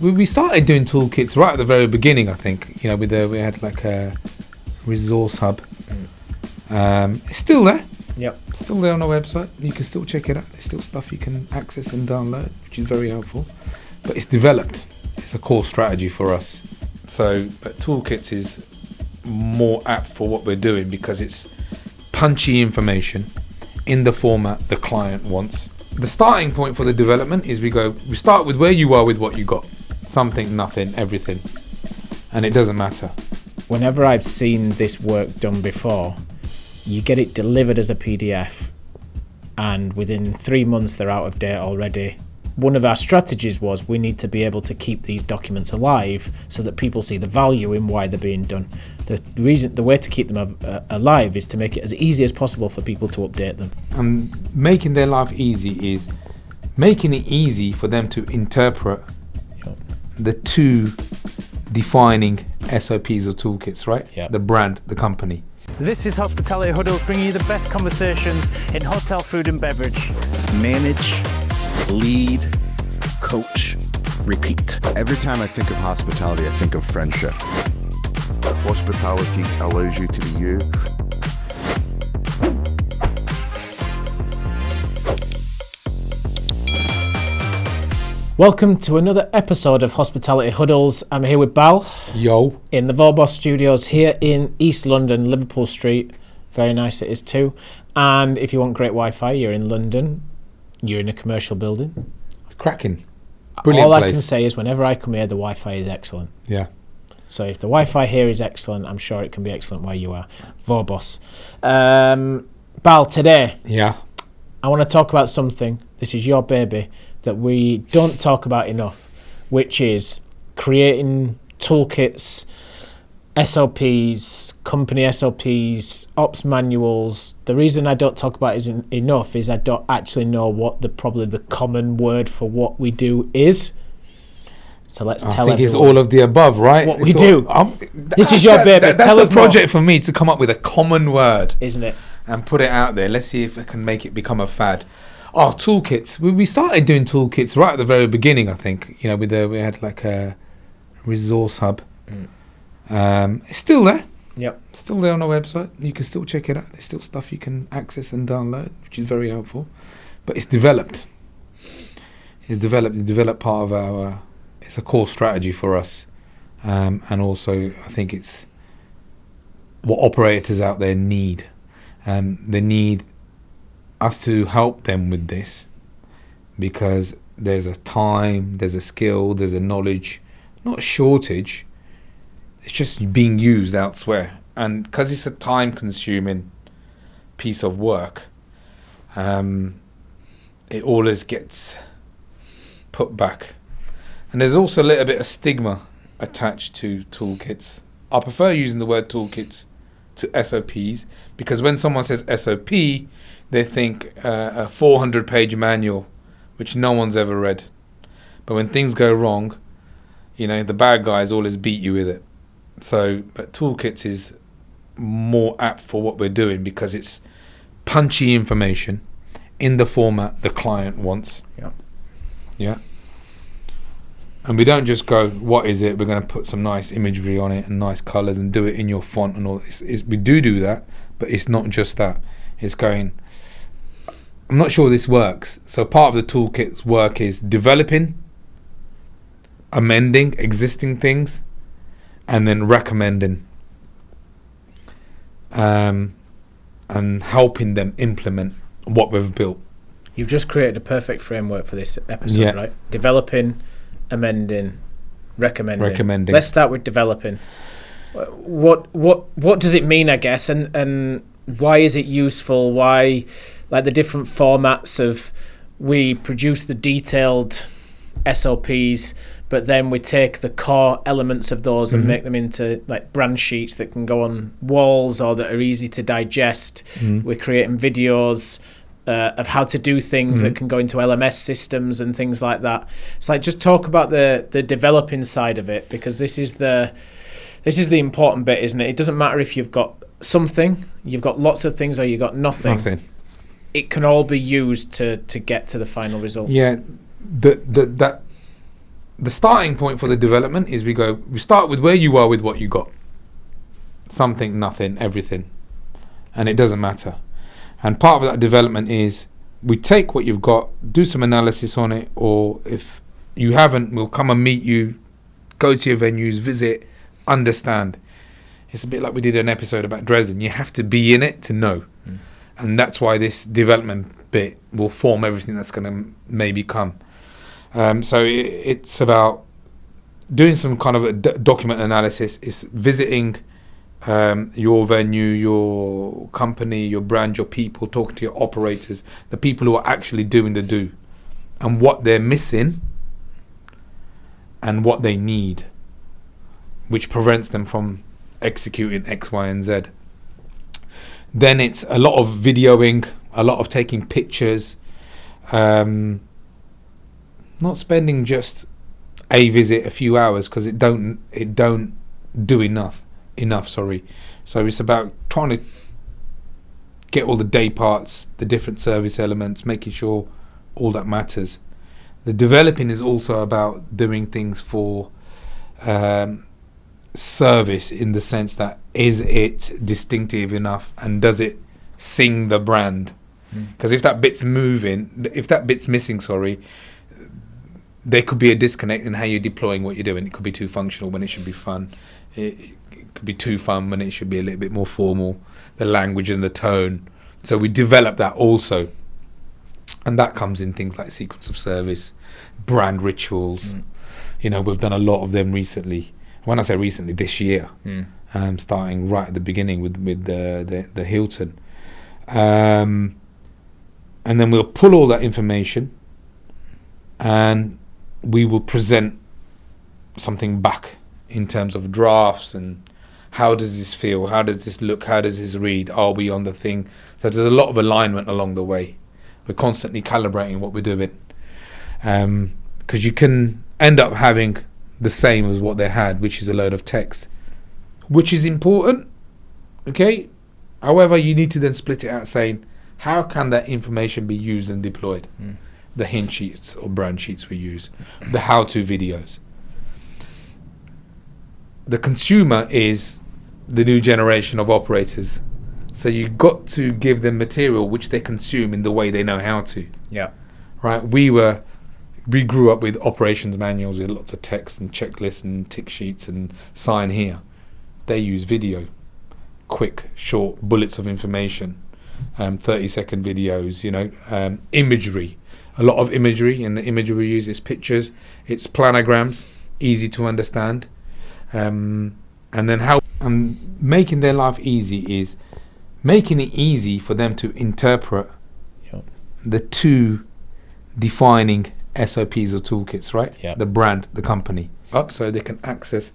We started doing toolkits right at the very beginning, I think. You know, we had like a resource hub. It's still there. Yep. It's still there on our website. You can still check it out. There's still stuff you can access and download, which is very helpful. But it's developed. It's a core strategy for us. But Toolkits is more apt for what we're doing because it's punchy information in the format the client wants. The starting point for the development is we start with where you are with what you got. Something, nothing, everything. And it doesn't matter. Whenever I've seen this work done before, you get it delivered as a PDF and within 3 months they're out of date already. One of our strategies was we need to be able to keep these documents alive so that people see the value in why they're being done. The way to keep them alive is to make it as easy as possible for people to update them. And making their life easy is making it easy for them to interpret the two defining SOPs or toolkits, right? Yep. The brand, the company. This is Hospitality Huddles, bringing you the best conversations in hotel food and beverage. Manage, lead, coach, repeat. Every time I think of hospitality, I think of friendship. Hospitality allows you to be you. Welcome to another episode of Hospitality Huddles. I'm here with Bal. Yo. In the Vorbos studios here in East London, Liverpool Street. Very nice it is too. And if you want great Wi-Fi, you're in London. You're in a commercial building. It's cracking. Brilliant All place. I can say is whenever I come here, the Wi-Fi is excellent. Yeah. So if the Wi-Fi here is excellent, I'm sure it can be excellent where you are. Vorbos. Bal, today, Yeah. I want to talk about something. This is your baby that we don't talk about enough, which is creating toolkits, SOPs, company SOPs, ops manuals. The reason I don't talk about it enough is I don't actually know what probably the common word for what we do is. So let's tell everyone. I think it's all of the above, right? What we do. This is your baby. That's Tell a us project for me to come up with a common word. Isn't it? And put it out there. Let's see if I can make it become a fad. Oh, toolkits. We started doing toolkits right at the very beginning, I think. You know, we had like a resource hub. It's still there. Yep. It's still there on our website. You can still check it out. There's still stuff you can access and download, which is very helpful. But it's developed. It's developed part of our... It's a core strategy for us. And also, I think it's what operators out there need. They need us to help them with this because there's a time, there's a skill, there's a knowledge, not a shortage. It's just being used elsewhere, and because it's a time-consuming piece of work, it always gets put back. And there's also a little bit of stigma attached to toolkits. I prefer using the word toolkits to SOPs because when someone says SOP, they think a 400-page manual, which no one's ever read. But when things go wrong, you know, the bad guys always beat you with it. But Toolkits is more apt for what we're doing because it's punchy information in the format the client wants. Yeah. Yeah. And we don't just go, what is it? We're going to put some nice imagery on it and nice colours and do it in your font and all. We do that, but it's not just that. It's going... I'm not sure this works. So part of the toolkit's work is developing, amending existing things, and then recommending, and helping them implement what we've built. You've just created a perfect framework for this episode, right? Developing, amending, recommending. Let's start with developing. What does it mean, I guess, and why is it useful? Why, like the different formats of, we produce the detailed SOPs, but then we take the core elements of those and make them into like brand sheets that can go on walls or that are easy to digest. We're creating videos of how to do things that can go into LMS systems and things like that. It's like, just talk about the developing side of it, because this is the important bit, isn't it? It doesn't matter if you've got something, you've got lots of things, or you've got nothing. It can all be used to get to the final result. Yeah, that the starting point for the development is we start with where you are with what you got. Something, nothing, everything. And it doesn't matter. And part of that development is we take what you've got, do some analysis on it, or if you haven't, we'll come and meet you, go to your venues, visit, understand. It's a bit like we did an episode about Dresden. You have to be in it to know. And that's why this development bit will form everything that's going to maybe come. So it's about doing some kind of a document analysis. It's visiting your venue, your company, your brand, your people, talking to your operators, the people who are actually doing the do, and what they're missing and what they need, which prevents them from executing X, Y, and Z. Then it's a lot of videoing, a lot of taking pictures, not spending just a visit a few hours, because it don't do enough. So it's about trying to get all the day parts, the different service elements, making sure all that matters. The developing is also about doing things for service, in the sense that, is it distinctive enough and does it sing the brand? Because if that bit's missing, there could be a disconnect in how you're deploying what you're doing. It could be too functional when it should be fun. It could be too fun when it should be a little bit more formal, the language and the tone. So we develop that also. And that comes in things like sequence of service, brand rituals. We've done a lot of them recently. When I say recently, this year, starting right at the beginning with the Hilton. And then we'll pull all that information and we will present something back in terms of drafts and how does this feel, how does this look, how does this read, are we on the thing? So there's a lot of alignment along the way. We're constantly calibrating what we're doing, because you can end up having the same as what they had, which is a load of text, which is important, okay? However, you need to then split it out, saying how can that information be used and deployed? The hint sheets or brand sheets we use, the how-to videos. The consumer is the new generation of operators, so you've got to give them material which they consume in the way they know how to. Yeah. Right. We grew up with operations manuals with lots of text and checklists and tick sheets and sign here. They use video, quick, short bullets of information, 30-second videos. Imagery, a lot of imagery, and the imagery we use is pictures. It's planograms, easy to understand. And then how making their life easy is making it easy for them to interpret the two defining SOPs or toolkits, right? The brand, the company, up so they can access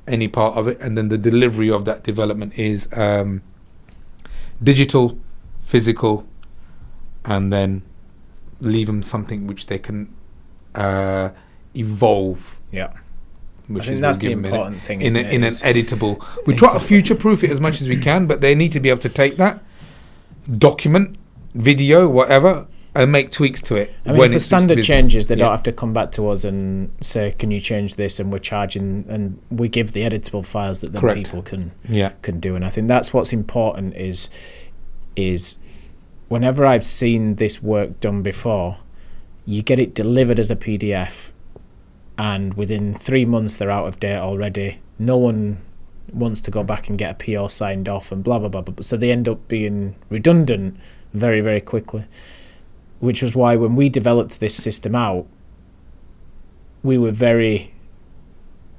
any part of it. And then the delivery of that development is digital, physical, and then leave them something which they can evolve. Which I think that's the important thing, in an editable. We try to future-proof it as much as we can, but they need to be able to take that document, video, whatever, and make tweaks to it. I mean, for standard changes, they don't have to come back to us and say, "Can you change this?" And we're charging, and we give the editable files that then people can do. And I think that's what's important is whenever I've seen this work done before, you get it delivered as a PDF. And within 3 months, they're out of date already. No one wants to go back and get a PO signed off and blah, blah, blah, blah. So they end up being redundant very, very quickly, which was why when we developed this system out,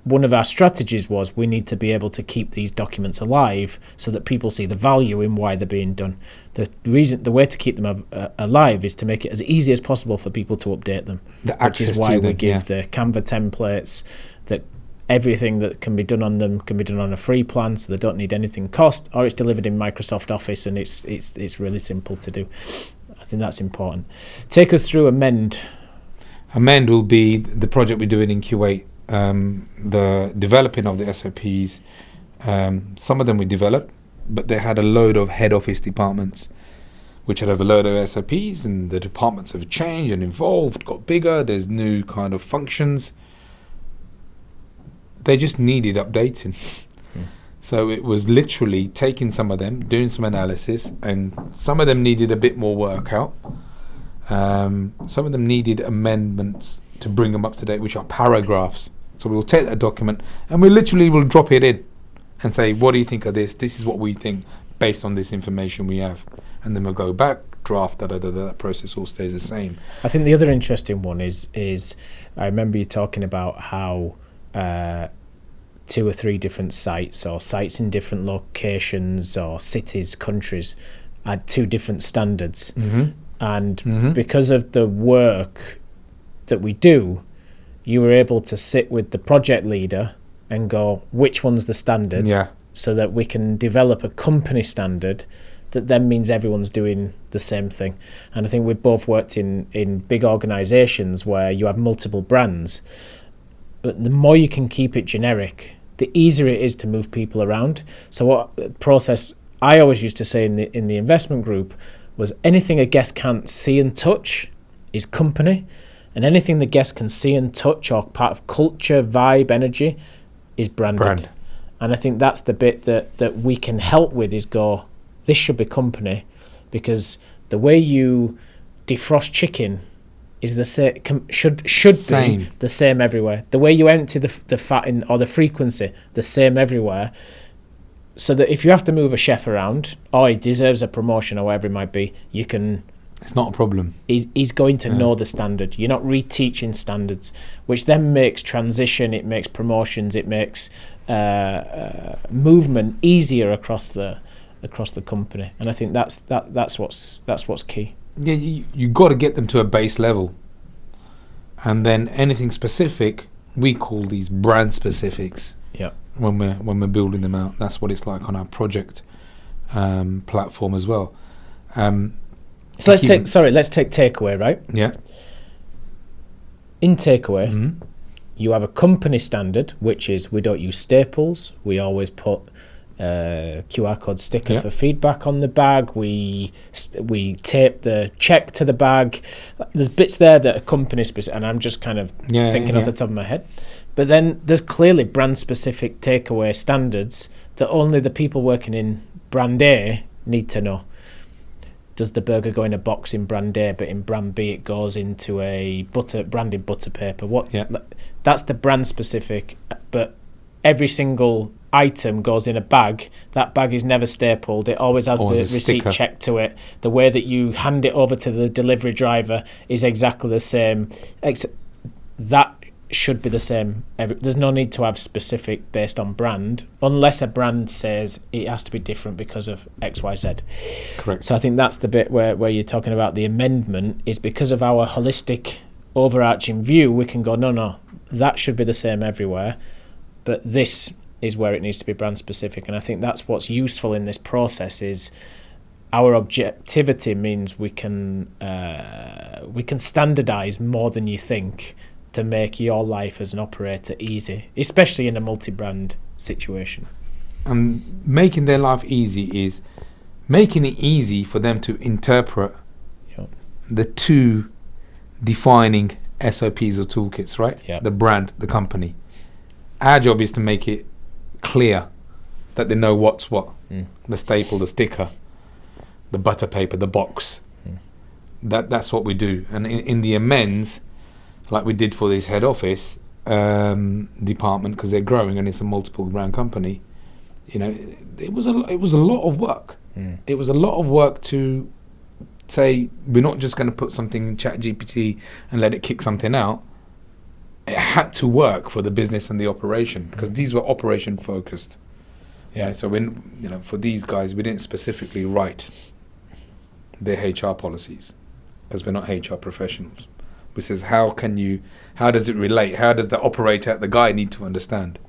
one of our strategies was we need to be able to keep these documents alive so that people see the value in why they're being done. The way to keep them alive is to make it as easy as possible for people to update them, which is why we give the Canva templates, that everything that can be done on them can be done on a free plan, so they don't need anything cost, or it's delivered in Microsoft Office, and it's really simple to do. I think that's important. Take us through Amend. Amend will be the project we're doing in Kuwait. The developing of the SOPs, some of them we developed, but they had a load of head office departments which had a load of SOPs, and the departments have changed and evolved, got bigger, there's new kind of functions, they just needed updating. So it was literally taking some of them, doing some analysis, and some of them needed a bit more work out. Some of them needed amendments to bring them up to date, which are paragraphs. So we'll take that document and we literally will drop it in and say, what do you think of this? This is what we think based on this information we have. And then we'll go back, draft, that process all stays the same. I think the other interesting one is I remember you talking about how 2 or 3 different sites or sites in different locations or cities, countries had 2 different standards. And because of the work that we do, you were able to sit with the project leader and go, which one's the standard? Yeah. So that we can develop a company standard that then means everyone's doing the same thing. And I think we've both worked in big organisations where you have multiple brands. But the more you can keep it generic, the easier it is to move people around. So what process I always used to say in the investment group was anything a guest can't see and touch is company, and anything the guest can see and touch or part of culture, vibe, energy is branded. And I think that's the bit that we can help with is go, this should be company, because the way you defrost chicken is the same, should be the same everywhere. The way you empty the fat in, or the frequency, the same everywhere. So that if you have to move a chef around, or he deserves a promotion or whatever it might be, you can. It's not a problem. He's going to know the standard. You're not reteaching standards, which then makes transition, it makes promotions, it makes movement easier across the company. And I think that's what's key. Yeah, you got to get them to a base level, and then anything specific, we call these brand specifics. Yeah. When we're building them out, that's what it's like on our project platform as well. So let's take takeaway, right? Yeah. In takeaway, you have a company standard, which is we don't use staples. We always put QR code sticker for feedback on the bag. We tape the check to the bag. There's bits there that are company specific, and I'm just kind of thinking off the top of my head. But then there's clearly brand specific takeaway standards that only the people working in brand A need to know. Does the burger go in a box in brand A, but in brand B it goes into a branded butter paper? That's the brand specific, but every single item goes in a bag. That bag is never stapled. It always has the receipt checked to it. The way that you hand it over to the delivery driver is exactly the same. That should be the same. There's no need to have specific based on brand, unless a brand says it has to be different because of XYZ. Correct. So I think that's the bit where you're talking about the amendment is because of our holistic overarching view, we can go, no, that should be the same everywhere, but this is where it needs to be brand specific. And I think that's what's useful in this process is our objectivity means we can standardize more than you think to make your life as an operator easy, especially in a multi-brand situation. And making their life easy is making it easy for them to interpret the 2 defining SOPs or toolkits, right? The brand, the company. Our job is to make it clear that they know what's what. The staple, the sticker, the butter paper, the box. That's what we do. And in the amends, like we did for this head office department, because they're growing and it's a multiple brand company, it was a lot of work. It was a lot of work to say we're not just going to put something in ChatGPT and let it kick something out. It had to work for the business and the operation, because these were operation focused. So when for these guys, we didn't specifically write their HR policies because we're not HR professionals. We says how does it relate? How does the operator, the guy, need to understand?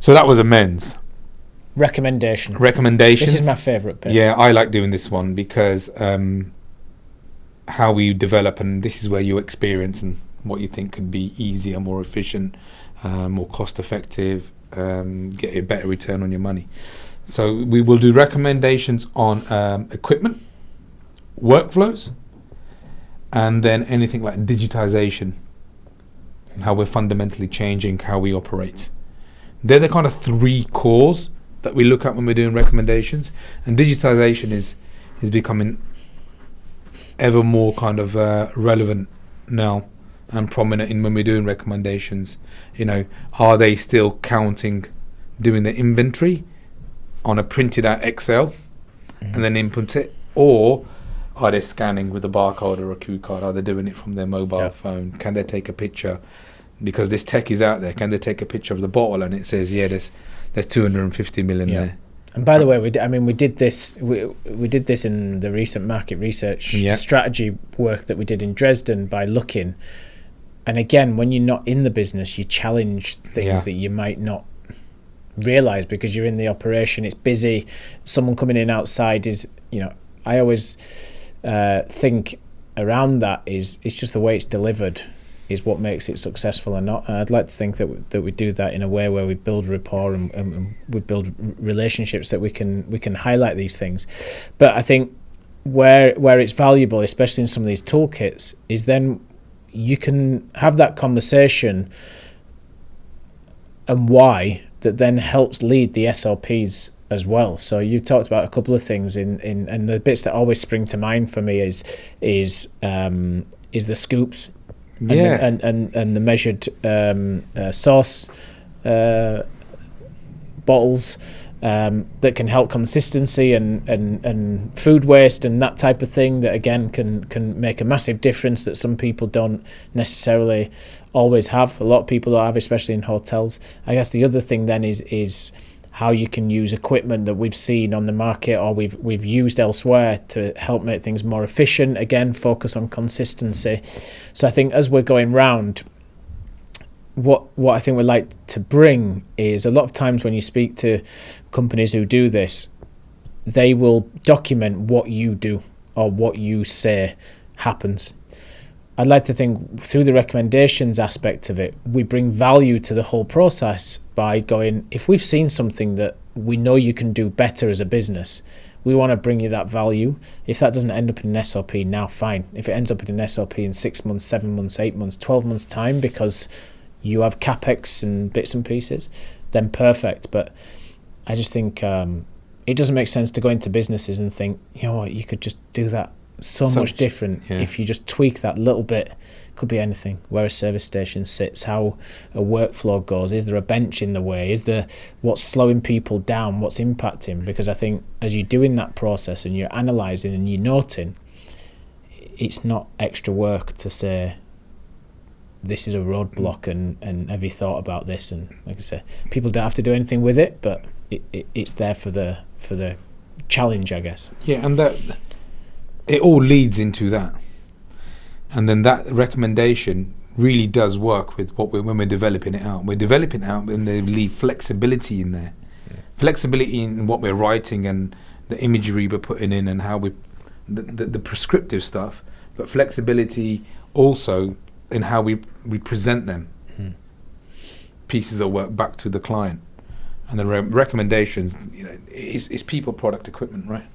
So that was amends. Recommendations. This is my favourite bit. Yeah, I like doing this one because how we develop, and this is where you experience and what you think could be easier, more efficient, more cost effective, get a better return on your money. So we will do recommendations on equipment, workflows, and then anything like digitisation, how we're fundamentally changing how we operate. They're the kind of three cores that we look at when we're doing recommendations. And digitisation is becoming ever more kind of relevant now and prominent in when we're doing recommendations. You know, are they still counting, doing the inventory on a printed out Excel and then input it, or are they scanning with a barcode or a Q card? Are they doing it from their mobile phone? Can they take a picture? Because this tech is out there. Can they take a picture of the bottle and it says, yeah, there's 250 million there? And by the way, we did this in the recent market research strategy work that we did in Dresden by looking. And again, when you're not in the business, you challenge things that you might not realise because you're in the operation. It's busy. Someone coming in outside is, you know, I always think around that is it's just the way it's delivered is what makes it successful or not. And I'd like to think that we do that in a way where we build rapport and we build relationships that we can highlight these things. But I think where it's valuable, especially in some of these toolkits, is then you can have that conversation and why that then helps lead the SOPs as well. So you talked about a couple of things and the bits that always spring to mind for me is the scoops. And the measured sauce bottles that can help consistency and food waste and that type of thing that again can make a massive difference that some people don't necessarily always have. A lot of people don't have, especially in hotels. I guess the other thing then is how you can use equipment that we've seen on the market or we've used elsewhere to help make things more efficient. Again, focus on consistency. So I think as we're going round, what I think we'd like to bring is a lot of times when you speak to companies who do this, they will document what you do or what you say happens. I'd like to think through the recommendations aspect of it, we bring value to the whole process by going, if we've seen something that we know you can do better as a business, we want to bring you that value. If that doesn't end up in an SOP, now fine. If it ends up in an SOP in 6 months, 7 months, 8 months, 12 months time because you have CapEx and bits and pieces, then perfect. But I just think it doesn't make sense to go into businesses and think, you know what, you could just do that so much different if you just tweak that little bit. Could be anything, where a service station sits, how a workflow goes, is there a bench in the way, is there what's slowing people down, what's impacting. Because I think as you're doing that process and you're analysing and you're noting, it's not extra work to say this is a roadblock and have you thought about this. And like I say, people don't have to do anything with it, but it's there for the challenge, I guess. And that it all leads into that, and then that recommendation really does work with when we're developing it out. We're developing it out and they leave flexibility in there, flexibility in what we're writing and the imagery we're putting in and how the prescriptive stuff, but flexibility also in how we present them pieces of work back to the client. And the recommendations, you know, is people, product, equipment, right?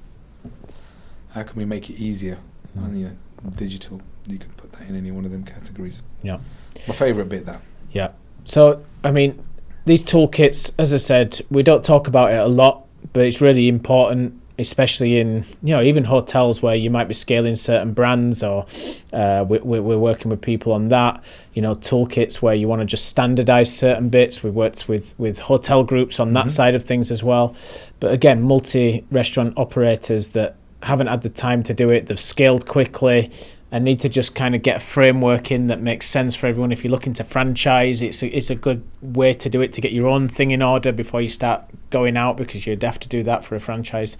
How can we make it easier? And digital, you can put that in any one of them categories. Yeah. My favourite bit, that. Yeah. So, I mean, these toolkits, as I said, we don't talk about it a lot, but it's really important, especially in, you know, even hotels where you might be scaling certain brands or we're working with people on that. You know, toolkits where you want to just standardise certain bits. We've worked with hotel groups on that side of things as well. But again, multi-restaurant operators that haven't had the time to do it, they've scaled quickly and need to just kind of get a framework in that makes sense for everyone. If you're looking to franchise, it's a good way to do it, to get your own thing in order before you start going out, because you'd have to do that for a franchise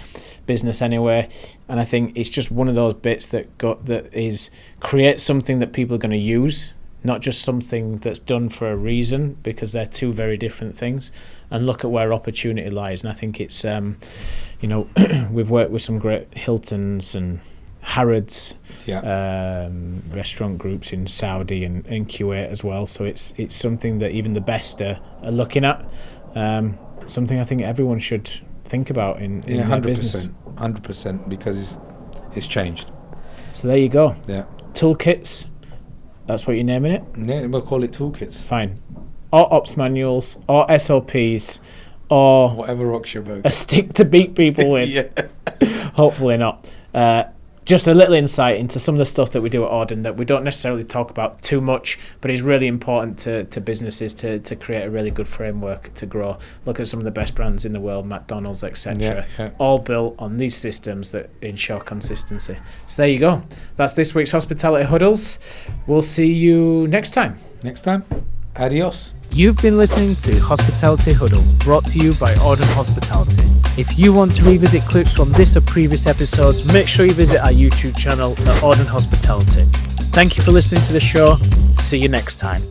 business anyway. And I think it's just one of those bits that create something that people are going to use, not just something that's done for a reason, because they're two very different things. And look at where opportunity lies. And I think it's you know, we've worked with some great Hiltons and Harrods restaurant groups in Saudi and Kuwait as well. So it's something that even the best are looking at. Something I think everyone should think about in their business. 100%, because it's changed. So there you go. Yeah. Toolkits. That's what you're naming it? Yeah, we'll call it Toolkits. Fine. or ops manuals or SOPs or Whatever rocks your boat. a stick to beat people with. Yeah. Hopefully not. Just a little insight into some of the stuff that we do at Auden that we don't necessarily talk about too much, but is really important to businesses to create a really good framework to grow. Look at some of the best brands in the world, McDonald's, etc. Yeah. All built on these systems that ensure consistency. So there you go. That's this week's Hospitality Huddles. We'll see you next time. Next time, adios. You've been listening to Hospitality Huddles, brought to you by Auden Hospitality. If you want to revisit clips from this or previous episodes, make sure you visit our YouTube channel at Auden Hospitality. Thank you for listening to the show. See you next time.